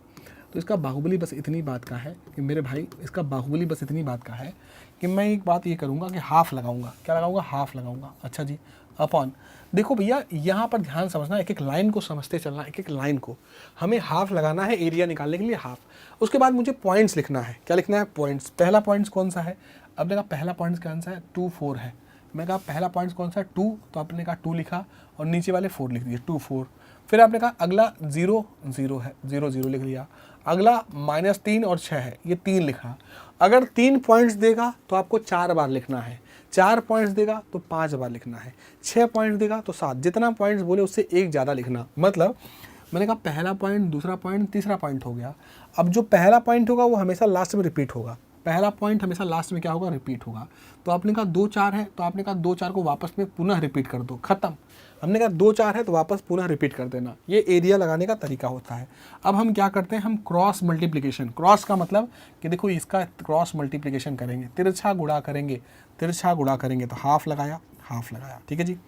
[SPEAKER 1] तो इसका बाहुबली बस इतनी बात का है कि मेरे भाई, इसका बाहुबली बस इतनी बात का है कि मैं एक बात ये करूँगा कि हाफ लगाऊंगा। क्या लगाऊंगा, हाफ लगाऊंगा। अच्छा जी, अपॉन, देखो भैया यहाँ पर ध्यान समझना, एक एक लाइन को समझते चलना, एक एक लाइन को हमें हाफ लगाना है एरिया निकालने के लिए, हाफ। उसके बाद मुझे पॉइंट्स लिखना है। क्या लिखना है, पॉइंट्स। पहला पॉइंट्स कौन सा है, अब देखा पहला पॉइंट्स का आंसर है 2 4 है। मैं कहा पहला पॉइंट्स कौन सा है, 2, तो आपने कहा 2 लिखा और नीचे वाले 4 लिख दिए, 2 4। फिर आपने कहा अगला 0 0 है, 0 0 लिख लिया। अगला -3 और 6 है, ये 3 लिखा। अगर 3 पॉइंट्स देगा तो आपको 4 बार लिखना है, 4 पॉइंट्स देगा तो 5 बार लिखना है, 6 पॉइंट्स देगा तो 7। जितना पॉइंट्स बोले उससे एक ज़्यादा लिखना। मतलब मैंने कहा पहला पॉइंट, दूसरा पॉइंट, तीसरा पॉइंट हो गया। अब जो पहला पॉइंट होगा वो हमेशा लास्ट में रिपीट होगा, पहला पॉइंट हमेशा लास्ट में क्या होगा, रिपीट होगा। तो आपने कहा 2 4 है, तो आपने कहा 2 4 को वापस में पुनः रिपीट कर दो, खत्म। हमने कहा 2 4 है तो वापस पुनः रिपीट कर देना, ये एरिया लगाने का तरीका होता है। अब हम क्या करते हैं, हम क्रॉस मल्टीप्लिकेशन, क्रॉस का मतलब कि देखो इसका क्रॉस मल्टीप्लिकेशन करेंगे, तिरछा गुणा करेंगे, तिरछा गुणा करेंगे तो हाफ लगाया, हाफ लगाया, ठीक है जी।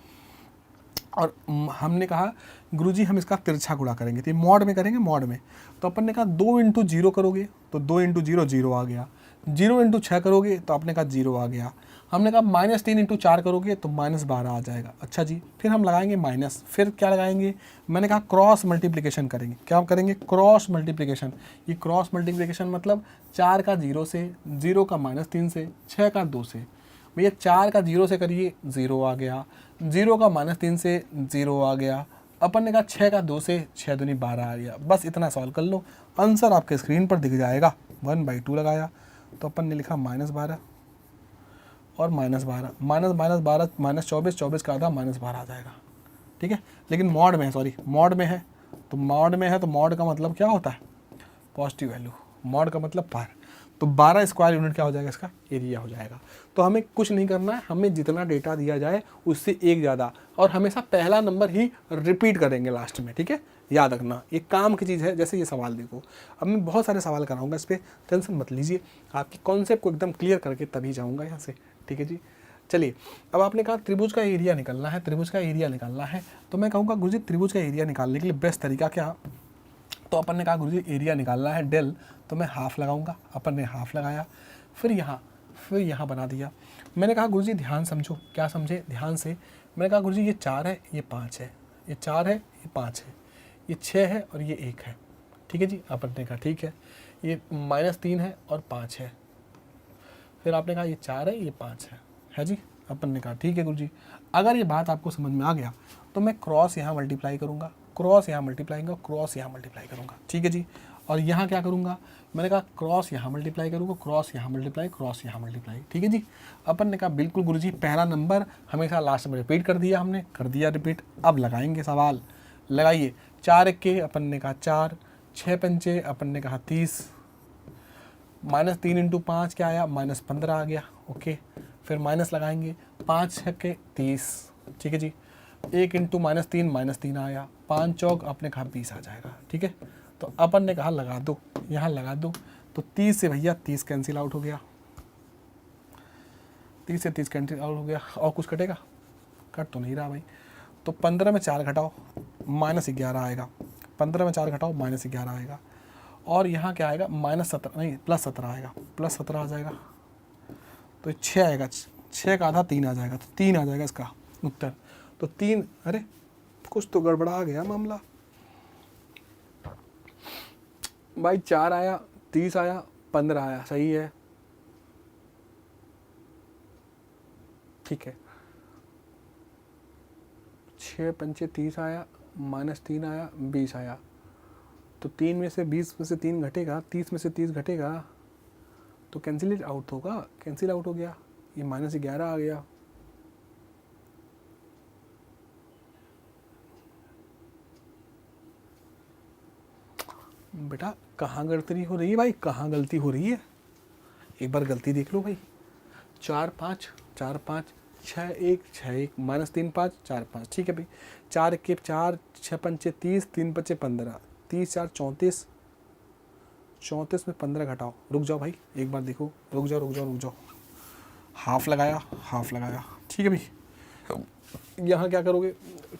[SPEAKER 1] और हमने कहा गुरुजी हम इसका तिरछा गुणा करेंगे, तो मॉड में करेंगे, मॉड में। तो अपन ने कहा 2 इंटू 0 करोगे तो 2 इंटू 0 0 आ गया, 0 इंटू 6 करोगे तो आपने कहा 0 आ गया। हमने कहा -3 इंटू 4 करोगे तो -12 आ जाएगा। अच्छा जी, फिर हम लगाएंगे माइनस, फिर क्या लगाएंगे, मैंने कहा क्रॉस मल्टीप्लिकेशन करेंगे। क्या करेंगे, क्रॉस मल्टीप्लिकेशन। ये क्रॉस मल्टीप्लिकेशन मतलब 4 का 0 से, 0 का -3 से, 6 का 2 से। भैया 4 का 0 से करिए 0 आ गया, 0 का -3 से 0 आ गया। अपन ने कहा 6 का 2 से 6 दूनी 12 आ गया। बस इतना सॉल्व कर लो, आंसर आपके स्क्रीन पर दिख जाएगा। 1/2 लगाया तो अपन ने लिखा -12 और -12, -12 -24, 24 का आधा -12 आ जाएगा, ठीक है। लेकिन मॉड में है, सॉरी मॉड में है, तो मॉड में है तो मॉड का मतलब क्या होता है, पॉजिटिव वैल्यू। मॉड का मतलब पार, तो 12 स्क्वायर यूनिट क्या हो जाएगा, इसका एरिया हो जाएगा। तो हमें कुछ नहीं करना है, हमें जितना डेटा दिया जाए उससे एक ज़्यादा, और हमेशा पहला नंबर ही रिपीट करेंगे लास्ट में, ठीक है। याद रखना ये काम की चीज़ है। जैसे ये सवाल देखो, अब मैं बहुत सारे सवाल कराऊंगा, इस पर टेंशन मत लीजिए, आपकी कॉन्सेप्ट को एकदम क्लियर करके तभी जाऊँगा यहाँ से, ठीक है जी। चलिए, अब आपने कहा त्रिभुज का एरिया निकालना है, त्रिभुज का एरिया निकालना है, तो मैं कहूँगा गुरुजी त्रिभुज का एरिया निकालने के लिए बेस्ट तरीका क्या। तो अपन ने कहा गुरुजी एरिया निकालना है डेल, तो मैं हाफ लगाऊंगा। अपन ने हाफ लगाया, फिर यहाँ बना दिया। मैंने कहा गुरुजी ध्यान समझो, क्या समझे, ध्यान से। मैंने कहा गुरुजी ये 4 है, ये 5 है, ये 4 है, ये 5 है, ये 6 है और ये 1 है, ठीक है जी। अपन ने कहा ठीक है, ये -3 है और 5 है। फिर आपने कहा ये 4 है, ये 5 है जी। अपन ने कहा ठीक है गुरुजी। अगर ये बात आपको समझ में आ गया तो मैं क्रॉस यहाँ मल्टीप्लाई करूँगा, क्रॉस यहाँ मल्टीप्लाई करूँगा, क्रॉस यहाँ मल्टीप्लाई करूँगा, ठीक है जी। और यहाँ क्या करूँगा, मैंने कहा क्रॉस यहाँ मल्टीप्लाई करूँगा, क्रॉस यहाँ मल्टीप्लाई, क्रॉस यहाँ मल्टीप्लाई, ठीक है जी। अपन ने कहा बिल्कुल गुरुजी, पहला नंबर हमेशा लास्ट में रिपीट कर दिया हमने, कर दिया रिपीट। अब लगाएंगे सवाल, लगाइए। 4 1 अपन ने कहा 4, 6 पंचे अपन ने कहा 30, -3 इंटू 5 क्या आया, -15 आ गया, ओके। फिर माइनस लगाएंगे, 5 6 30, ठीक है जी। 1 इंटू -3 आया, 5 चौक अपने कहा 20 आ जाएगा, ठीक है। तो अपन ने कहा लगा दो, यहाँ लगा दो, तो 30 से भैया 30 कैंसिल आउट हो गया, 30 से 30 कैंसिल आउट हो गया। और कुछ कटेगा, कट तो नहीं रहा भाई। तो 15 में 4 घटाओ -11 आएगा, 15 में 4 घटाओ -11 आएगा। और यहाँ क्या आएगा, -17 नहीं +17 आएगा, +17 आ जाएगा। तो 6 आएगा, 6 का आधा 3 आ जाएगा, तो 3 आ जाएगा इसका उत्तर। तो 3, अरे कुछ तो गड़बड़ा गया मामला भाई। 4 आया, 30 आया, 15 आया, सही है, ठीक है। 6 पंचे 30 आया, -3 आया, 20 आया। तो 3 में से 20 में से 3 घटेगा, 30 में से 30 घटेगा, तो कैंसिल आउट होगा, कैंसिल आउट हो गया। ये -11 आ गया। बेटा कहाँ गलती हो रही है भाई, कहाँ गलती हो रही है, एक बार गलती देख लो भाई। 4 5 4 5 6 1 6 1 -3 5 4 5, ठीक है भाई। 4 1 4, 6 पंचे 30, 3 पंचे 15, 30 4 34, 34 में 15 घटाओ। रुक जाओ भाई, एक बार देखो, रुक जाओ। हाफ लगाया, हाफ लगाया, ठीक है भाई। यहाँ क्या करोगे,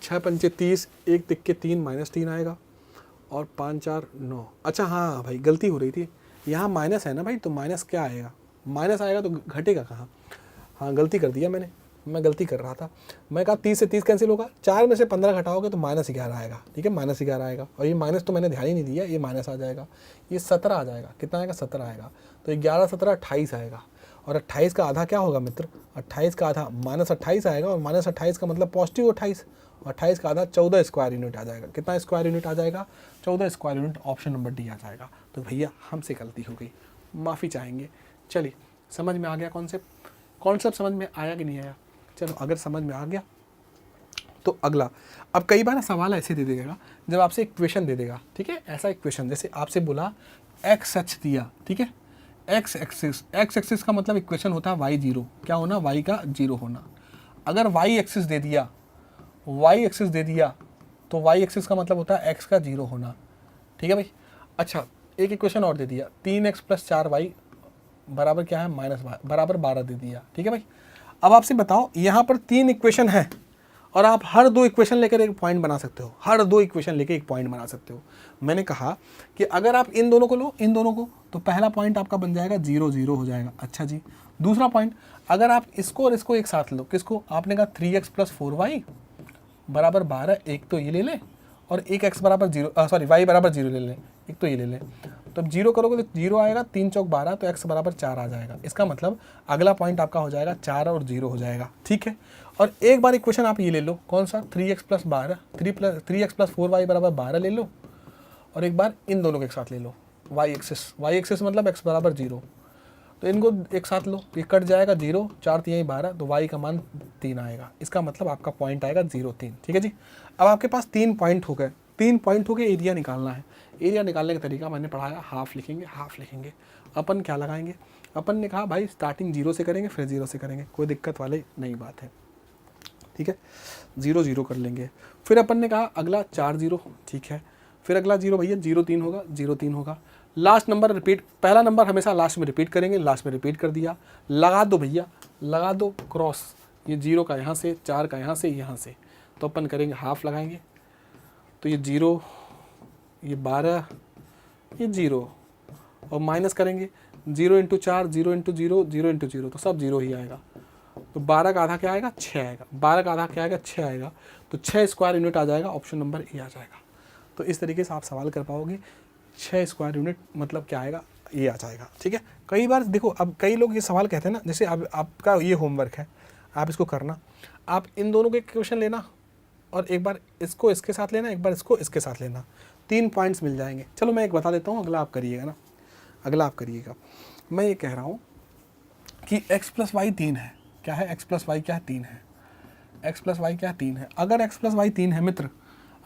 [SPEAKER 1] 6 पंचे 30, 1 तिक के 3 -3 आएगा, और 5 4 9। अच्छा हाँ भाई गलती हो रही थी, यहाँ माइनस है ना भाई, तो माइनस क्या आएगा, माइनस आएगा तो घटेगा कहाँ। हाँ गलती कर दिया मैंने, मैं गलती कर रहा था। मैं कहा 30 से 30 कैंसिल होगा, 4 में से 15 घटाओगे तो -11 आएगा, ठीक है, -11 आएगा। और ये माइनस तो मैंने ध्यान ही नहीं दिया, ये माइनस आ जाएगा, ये 17 आ जाएगा। कितना आएगा, 17 आएगा। तो 11 17 28 आएगा। और 28 का आधा क्या होगा मित्र, 28 का आधा -28 आएगा, और -28 का मतलब पॉजिटिव 28, 28 का आधा 14 स्क्वायर यूनिट आ जाएगा। कितना स्क्वायर यूनिट आ जाएगा, 14 square unit, option number D आ जाएगा। तो भैया हमसे गलती हो गई, माफ़ी चाहेंगे। चलिए समझ में आ गया कॉन्सेप्ट समझ में आया कि नहीं आया। चलो अगर समझ में आ गया तो अगला, अब कई बार सवाल ऐसे दे देगा जब आपसे इक्वेशन दे देगा, ठीक है, ऐसा इक्वेशन जैसे आपसे बोला एक्स एच दिया, ठीक है, एक्स एक्सिस का मतलब इक्वेशन होता है वाई जीरो, क्या होना, वाई का जीरो होना। अगर वाई एक्सिस दे दिया, वाई एक्सिस दे दिया तो वाई एक्सिस का मतलब होता है एक्स का जीरो होना, ठीक है भाई। अच्छा, एक इक्वेशन और दे दिया 3x + 4y बराबर क्या है, -y बराबर 12 दे दिया, ठीक है भाई। अब आपसे बताओ यहाँ पर 3 इक्वेशन है और आप हर 2 इक्वेशन लेकर एक पॉइंट बना सकते हो, हर 2 इक्वेशन लेकर एक पॉइंट बना सकते हो। मैंने कहा कि अगर आप इन दोनों को लो, इन दोनों को, तो पहला पॉइंट आपका बन जाएगा 0 0 हो जाएगा। अच्छा जी, दूसरा पॉइंट, अगर आप इसको और इसको एक साथ लो, किसको, आपने कहा 3x + 4y बराबर 12, एक तो ये ले लें और एक x बराबर 0, सॉरी y बराबर 0 ले लें, एक तो ये ले लें। तो अब 0 करोगे तो 0 आएगा, 3 चौक 12, तो x बराबर 4 आ जाएगा। इसका मतलब अगला पॉइंट आपका हो जाएगा 4 और 0 हो जाएगा, ठीक है। और एक बार इक्वेशन आप ये ले लो, कौन सा, 3x + 12, 3x + 4y बराबर 12 ले लो, और एक बार इन दोनों के एक साथ ले लो, y एक्सिस मतलब x बराबर 0, तो इनको एक साथ लो, ये कट जाएगा 0, 4 3 12, तो y का मान 3 आएगा। इसका मतलब आपका पॉइंट आएगा 0 3, ठीक है जी। अब आपके पास 3 पॉइंट हो गए, 3 पॉइंट हो गए, एरिया निकालना है। एरिया निकालने का तरीका मैंने पढ़ाया, हाफ लिखेंगे, हाफ लिखेंगे। अपन क्या लगाएंगे, अपन ने कहा भाई स्टार्टिंग 0 से करेंगे, फिर 0 से करेंगे, कोई दिक्कत वाली नहीं बात है, ठीक है। 0 0 कर लेंगे, फिर अपन ने कहा अगला 4 0, ठीक है, फिर अगला 0 भैया 0 3 होगा, 0 3 होगा, लास्ट नंबर रिपीट, पहला नंबर हमेशा लास्ट में रिपीट करेंगे, लास्ट में रिपीट कर दिया, लगा दो भैया, लगा दो क्रॉस, ये 0 का यहाँ से, 4 का यहाँ से, यहाँ से, तो अपन करेंगे हाफ लगाएंगे, तो ये 0, ये 12, ये 0, और माइनस करेंगे 0 × 4, 0 × 0, 0 × 0, तो सब 0 ही आएगा। तो 12 का आधा क्या आएगा, 6 आएगा, 12 का आधा क्या आएगा, 6 आएगा, तो 6 स्क्वायर यूनिट आ जाएगा, ऑप्शन नंबर ए आ जाएगा। तो इस तरीके से आप सवाल कर पाओगे, 6 स्क्वायर यूनिट मतलब क्या आएगा, ये आ जाएगा, ठीक है। कई बार देखो, अब कई लोग ये सवाल कहते हैं ना, जैसे अब आपका ये होमवर्क है, आप इसको करना, आप इन दोनों के क्वेश्चन लेना और एक बार इसको इसके साथ लेना, एक बार इसको इसके साथ लेना, 3 पॉइंट्स मिल जाएंगे। चलो मैं एक बता देता हूँ, अगला आप करिएगा ना, अगला आप करिएगा। मैं ये कह रहा हूँ कि x + y 3 है, क्या है, x + y क्या है, 3 है, x + y क्या है, 3 है। अगर x + y 3 है मित्र,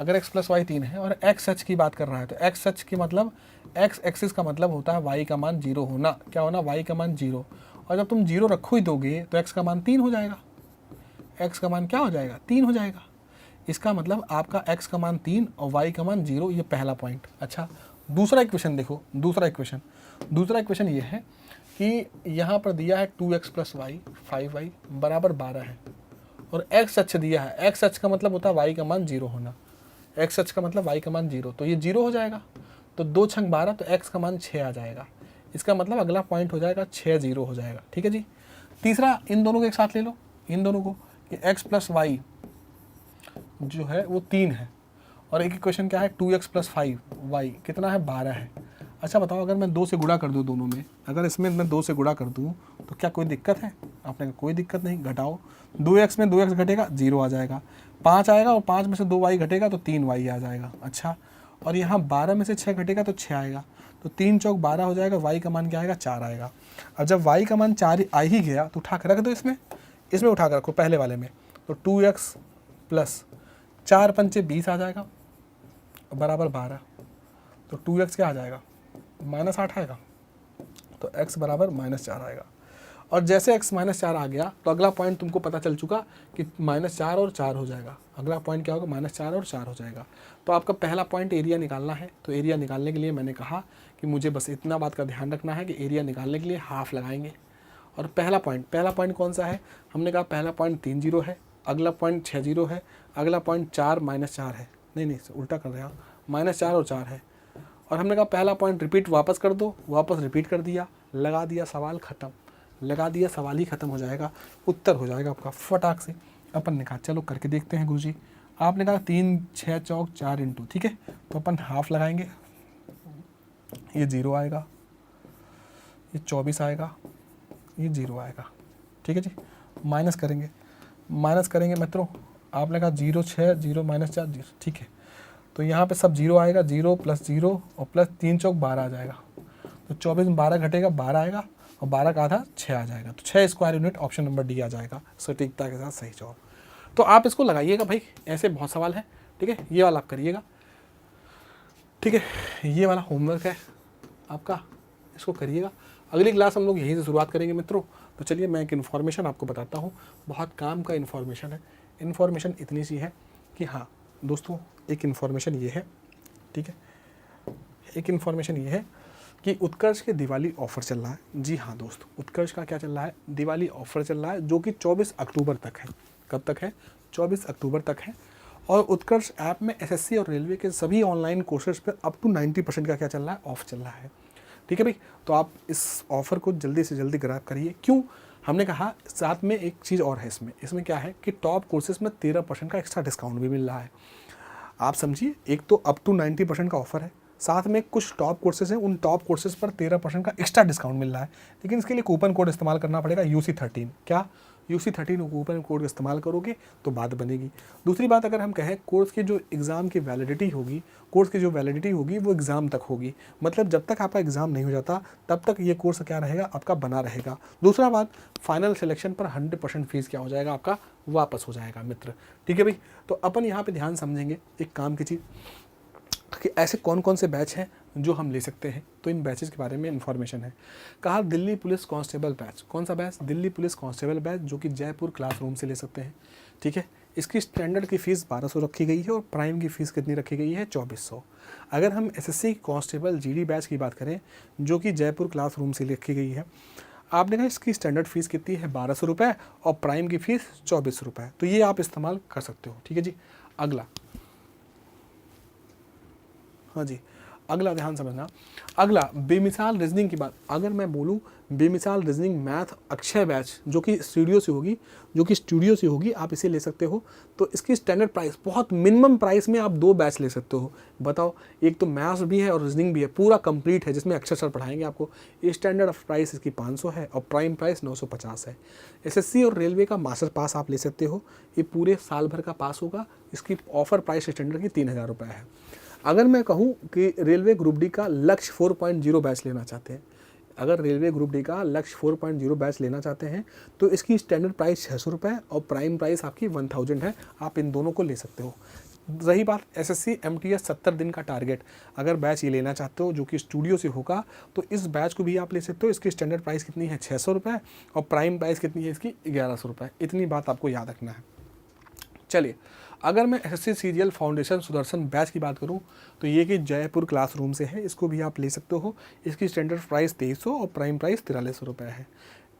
[SPEAKER 1] अगर x + y 3 है और x h की बात कर रहा है, तो x h की मतलब x एक्सिस का मतलब होता है y का मान 0 होना, क्या होना, y का मान 0, और जब तुम 0 रखो ही दोगे तो x का मान 3 हो जाएगा, x का मान क्या हो जाएगा, 3 हो जाएगा। इसका मतलब आपका x का मान 3 और y का मान 0, ये पहला पॉइंट। अच्छा, दूसरा इक्वेशन देखो, दूसरा इक्वेशन ये है कि यहाँ पर दिया है 2x + y 5y बराबर 12 है, और x h दिया है, x h का मतलब होता है y का मान 0 होना, x h का मतलब y का मान 0, तो ये 0 हो जाएगा, तो 2 × 12, तो x का मान 6 आ जाएगा। इसका मतलब अगला पॉइंट हो जाएगा 6 0 हो जाएगा, ठीक है जी। तीसरा, इन दोनों को एक साथ ले लो, इन दोनों को, कि x + y जो है वो 3 है, और एक इक्वेशन क्या है 2x + 5y कितना है, 12 है। अच्छा बताओ, अगर मैं 2 से गुणा कर दूँ दोनों में, अगर इसमें मैं 2 से गुणा कर दूँ तो क्या कोई दिक्कत है, आपने कहा कोई दिक्कत नहीं, घटाओ, 2x में 2x घटेगा 0 आ जाएगा, 5 आएगा, और 5 में से 2y घटेगा तो 3y आ जाएगा। अच्छा, और यहाँ 12 में से 6 घटेगा तो 6 आएगा, तो 3 चौक 12 हो जाएगा, y का मान क्या आएगा, 4 आएगा। अब जब y का मान 4 आ ही गया तो उठा कर रख दो, इसमें उठा कर रखो, पहले वाले में, तो 2x + 4 × 5 = 20 आ जाएगा बराबर 12, तो 2x क्या आ जाएगा, -8 आएगा, तो x बराबर -4 आएगा। और जैसे x -4 आ गया तो अगला पॉइंट तुमको पता चल चुका कि -4 और 4 हो जाएगा, अगला पॉइंट क्या होगा, -4 और 4 हो जाएगा। तो आपका पहला पॉइंट एरिया निकालना है, तो एरिया निकालने के लिए मैंने कहा कि मुझे बस इतना बात का ध्यान रखना है कि एरिया निकालने के लिए हाफ लगाएंगे। और पहला पॉइंट कौन सा है, हमने कहा पहला पॉइंट 3 0 है, अगला पॉइंट 6 0 है, अगला पॉइंट 4 -4 है, नहीं उल्टा कर रहे हैं, -4 और 4 है। और हमने कहा पहला पॉइंट रिपीट वापस कर दो, वापस रिपीट कर दिया, लगा दिया, सवाल ख़त्म, लगा दिया, सवाल ही ख़त्म हो जाएगा, उत्तर हो जाएगा आपका फटाक से। अपन ने कहा चलो करके देखते हैं गुरुजी, आपने कहा 3 6 चौक 4 × ठीक है, तो अपन हाफ लगाएंगे, ये 0 आएगा, ये 24 आएगा, ये 0 आएगा, ठीक है जी। माइनस करेंगे मित्रों, आपने कहा 0 6 0 -4 0, ठीक है, तो यहाँ पे सब 0 आएगा, 0 + 0 और प्लस 3 चौक 12 आ जाएगा, तो 24 में 12 घटेगा, 12 आएगा, और 12 का आधा 6 आ जाएगा, तो 6 square unit option number D आ जाएगा सटीकता के साथ सही जवाब। तो आप इसको लगाइएगा भाई, ऐसे बहुत सवाल है, ठीक है, ये वाला आप करिएगा, ठीक है, ये वाला होमवर्क है आपका, इसको करिएगा। अगली क्लास हम लोग यहीं से शुरुआत करेंगे मित्रों। तो चलिए मैं एक इन्फॉर्मेशन आपको बताता हूँ, बहुत काम का इन्फॉर्मेशन है। इन्फॉर्मेशन इतनी सी है कि हाँ दोस्तों, एक इन्फॉर्मेशन ये है, ठीक है, एक इन्फॉर्मेशन ये है कि उत्कर्ष के दिवाली ऑफ़र चल रहा है। जी हाँ दोस्त, उत्कर्ष का क्या चल रहा है, दिवाली ऑफ़र चल रहा है, जो कि 24 अक्टूबर तक है। कब तक है? 24 अक्टूबर तक है। और उत्कर्ष ऐप में एसएससी और रेलवे के सभी ऑनलाइन कोर्सेज पे अप टू 90% का क्या चल रहा है, ऑफ चल रहा है, ठीक है भाई। तो आप इस ऑफ़र को जल्दी से जल्दी ग्रैब करिए। क्यों? हमने कहा साथ में एक चीज़ और है इसमें क्या है कि टॉप कोर्सेज में 13% का एक्स्ट्रा डिस्काउंट भी मिल रहा है। आप समझिए, एक तो अप टू 90% का ऑफर है, साथ में कुछ टॉप कोर्सेज हैं, उन टॉप कोर्सेज पर 13% का एक्स्ट्रा डिस्काउंट मिल रहा है। लेकिन इसके लिए कूपन कोड इस्तेमाल करना पड़ेगा UC13। क्या? UC13 कूपन कोड इस्तेमाल करोगे तो बात बनेगी। दूसरी बात, अगर हम कहें कोर्स की जो एग्ज़ाम की वैलिडिटी होगी, कोर्स की जो वैलिडिटी होगी वो एग्ज़ाम तक होगी, मतलब जब तक आपका एग्ज़ाम नहीं हो जाता तब तक ये कोर्स क्या रहेगा, आपका बना रहेगा। दूसरा बात, फाइनल सिलेक्शन पर 100% फीस क्या हो जाएगा, आपका वापस हो जाएगा मित्र, ठीक है भाई। तो अपन यहाँ पे ध्यान समझेंगे एक काम की चीज़ कि ऐसे कौन कौन से बैच हैं जो हम ले सकते हैं। तो इन बैचेस के बारे में इन्फॉर्मेशन है। कहा दिल्ली पुलिस कांस्टेबल बैच। कौन सा batch? Delhi police constable batch, जो कि जयपुर क्लासरूम से ले सकते हैं, ठीक है। इसकी स्टैंडर्ड की फ़ीस 1200 रखी गई है और प्राइम की फ़ीस कितनी रखी गई है? 2400। अगर हम एसएससी कांस्टेबल जीडी बैच की बात करें, जो कि जयपुर क्लासरूम से रखी गई है, आपने कहा इसकी स्टैंडर्ड फीस कितनी है? 1200 रुपये और प्राइम की फ़ीस 2400 रुपये। तो ये आप इस्तेमाल कर सकते हो, ठीक है जी। अगला, हाँ जी, अगला ध्यान समझना। अगला बेमिसाल रीजनिंग की बात। अगर मैं बोलूँ बेमिसाल रीजनिंग मैथ अक्षय बैच, जो कि स्टूडियो से होगी, आप इसे ले सकते हो। तो इसकी स्टैंडर्ड प्राइस, बहुत मिनिमम प्राइस में आप 2 बैच ले सकते हो। बताओ, एक तो मैथ्स भी है और रीजनिंग भी है, पूरा कंप्लीट है, जिसमें अक्षर सर पढ़ाएंगे आपको। ये स्टैंडर्ड ऑफ प्राइस इसकी 500 है और प्राइम प्राइस 950 है। एसएससी और रेलवे का मास्टर पास आप ले सकते हो, ये पूरे साल भर का पास होगा। इसकी ऑफर प्राइस स्टैंडर्ड की 3000 रुपये है। अगर मैं कहूँ कि रेलवे ग्रुप डी का लक्ष्य 4.0 बैच लेना चाहते हैं, अगर रेलवे ग्रुप डी का लक्ष्य 4.0 बैच लेना चाहते हैं, तो इसकी स्टैंडर्ड प्राइस 600 रुपये और प्राइम प्राइस आपकी 1000 है। आप इन दोनों को ले सकते हो। रही बात एसएससी एमटीएस 70 दिन का टारगेट, अगर बैच ये लेना चाहते हो जो कि स्टूडियो से होगा, तो इस बैच को भी आप ले सकते हो। इसकी स्टैंडर्ड प्राइस कितनी है? 600 रुपये और प्राइम प्राइस कितनी है इसकी? 1100 रुपये। इतनी बात आपको याद रखना है। चलिए, अगर मैं SSC CGL foundation Sudarshan batch की बात करूं, तो ये कि जयपुर क्लासरूम से है, इसको भी आप ले सकते हो। इसकी स्टैंडर्ड प्राइस 2300 और प्राइम प्राइस 4300 रुपये है।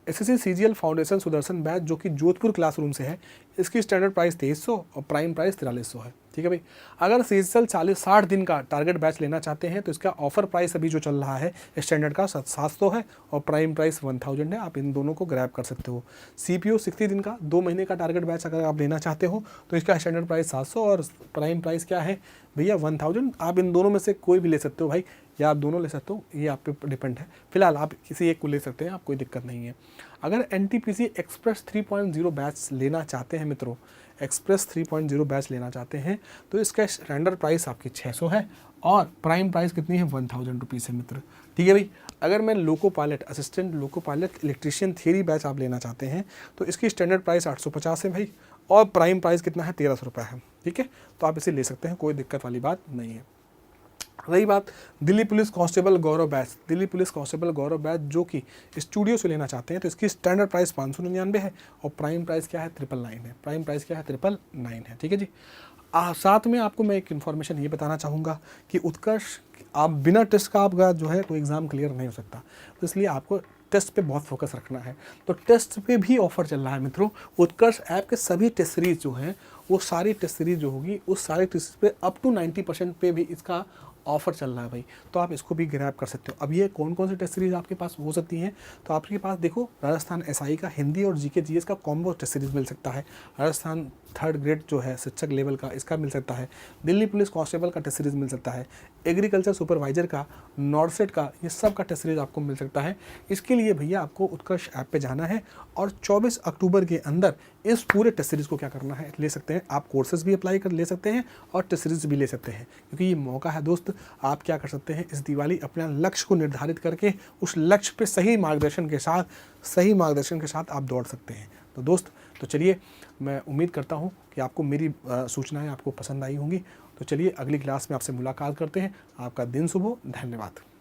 [SPEAKER 1] SSC CGL foundation Sudarshan batch, जो कि जोधपुर क्लासरूम से है, इसकी स्टैंडर्ड प्राइस 2300 और प्राइम प्राइस 4300 है, ठीक है भाई। अगर सीजीएल 60 दिन का टारगेट बैच लेना चाहते हैं, तो इसका ऑफर प्राइस अभी जो चल रहा है स्टैंडर्ड का 700 है और प्राइम प्राइस 1000 है। आप इन दोनों को ग्रैब कर सकते हो। सीपीओ 60 दिन का 2 महीने का टारगेट बैच अगर आप लेना चाहते हो, तो इसका स्टैंडर्ड प्राइस 700 और प्राइम प्राइस क्या है भैया? 1000। आप इन दोनों में से कोई भी ले सकते हो भाई, या आप दोनों ले सकते हो, ये आप पे डिपेंड है। फिलहाल आप किसी एक को ले सकते हैं, आप कोई दिक्कत नहीं है। अगर एनटीपीसी एक्सप्रेस 3.0 बैच लेना चाहते हैं मित्रों, एक्सप्रेस 3.0 बैच लेना चाहते हैं, तो इसका स्टैंडर्ड प्राइस आपकी 600 है और प्राइम प्राइस कितनी है? 1000 रुपीज़ है मित्र, ठीक है भाई। अगर मैं loco pilot assistant loco pilot electrician theory batch आप लेना चाहते हैं, तो इसकी स्टैंडर्ड प्राइस 850 है भाई और प्राइम प्राइस कितना है? 1300 रुपये है, ठीक है। तो आप इसे ले सकते हैं, कोई दिक्कत वाली बात नहीं है। रही बात दिल्ली पुलिस कांस्टेबल गौरव बैच, दिल्ली पुलिस कांस्टेबल गौरव बैच जो कि स्टूडियो से लेना चाहते हैं, तो इसकी स्टैंडर्ड प्राइस 599 है और प्राइम प्राइस क्या है? 999 है। प्राइम प्राइस क्या है? 999 है, ठीक है जी। साथ में आपको मैं एक इन्फॉर्मेशन ये बताना चाहूँगा कि उत्कर्ष, आप बिना टेस्ट का आपका जो है कोई एग्ज़ाम क्लियर नहीं हो सकता, तो इसलिए आपको टेस्ट पे बहुत फोकस रखना है। तो टेस्ट पे भी ऑफर चल रहा है मित्रों। उत्कर्ष ऐप के सभी टेस्ट सीरीज जो हैं, वो सारी टेस्ट सीरीज जो होगी, उस सारी टेस्ट पे अप टू 90% पे भी इसका ऑफर चल रहा है भाई। तो आप इसको भी ग्रैब कर सकते हो। अब ये कौन कौन सी टेस्ट सीरीज आपके पास हो सकती हैं? तो आपके पास देखो, राजस्थान एसआई का हिंदी और जीके जीएस का कॉम्बो टेस्ट सीरीज मिल सकता है। राजस्थान 3rd ग्रेड जो है शिक्षक लेवल का, इसका मिल सकता है। दिल्ली पुलिस कांस्टेबल का टेस्ट सीरीज मिल सकता है। एग्रीकल्चर सुपरवाइजर का, नॉर्सेट का, ये सब का टेस्ट सीरीज आपको मिल सकता है। इसके लिए भैया आपको उत्कर्ष ऐप पे जाना है और 24 अक्टूबर के अंदर इस पूरे टेस्ट सीरीज को क्या करना है? ले सकते हैं। आप कोर्सेज भी अप्लाई कर ले सकते हैं और टेस्ट सीरीज भी ले सकते हैं, क्योंकि ये मौका है दोस्त। आप क्या कर सकते हैं, इस दिवाली अपना लक्ष्य को निर्धारित करके उस लक्ष्य पे सही मार्गदर्शन के साथ आप दौड़ सकते हैं। तो दोस्त, तो चलिए, मैं उम्मीद करता हूँ कि आपको मेरी सूचनाएं आपको पसंद आई होंगी। तो चलिए, अगली क्लास में आपसे मुलाकात करते हैं। आपका दिन शुभ हो। धन्यवाद।